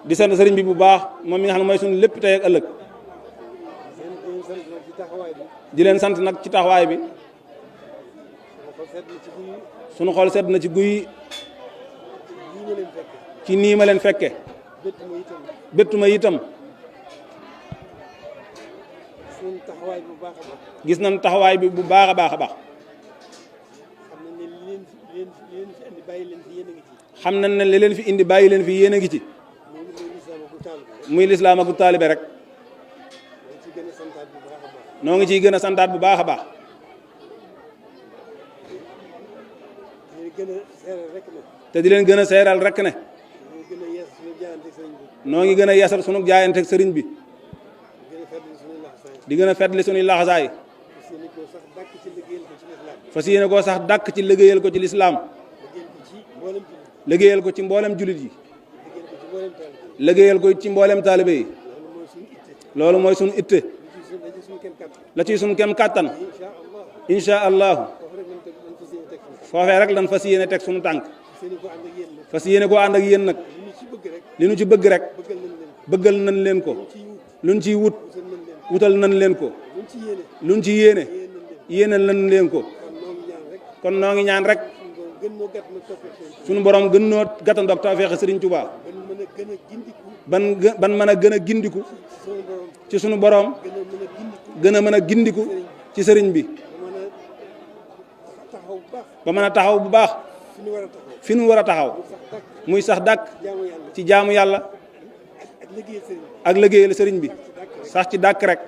di sant sëriñ bi bu baax moom mi nga xam ne mooy suñu lépp tey ak ëllëg di leen sant nag ci taxawaay bi sunu xol sedd na ci guy ci nii ma leen fekke béttuma itam gis nañ taxawaay bi bu baax a baax a baax xam nañ ne li leen fi indi bàyyi leen fi yéen a ngi ci muy lislaam ak taalibe rek noo ngi ciy gën a santaat bu baax a baax te di leen gën a seeral rek ne noo ngi gën a yeesal sunu jaayante ak sëriñ bi di gën a fetli sunuy laxasaay fas yéene koo sax dàkk ci liggéeyal ko ci lislaam liggéeyal ko ci mboolem julit yi liggéeyal ko ci mboolem taalibe yi loolu mooy sunu itte la ci sunu kem kàttan insha allahu foofee rek lan fas yéene teg sunu tànk fas yéene koo ànd ak yéen nag li nu ci bëgg rek bëggal nañ leen ko luñ ciy wut wutal nañ leen ko luñ ci yéene yéenal nañ leen ko kon noo ngi ñaan rek sunu borom gën noo gàttandoog tawfeex Sëriñ Tuubaa ban mën a gën a gindiku ci sunu borom gën a mën a gindiku ci sëriñ bi ba mën a taxaw bu baax fi nu war a taxaw muy sax dàkk ci jaamu yàlla ak liggéeyal sëriñ bi sax ci dàkk rek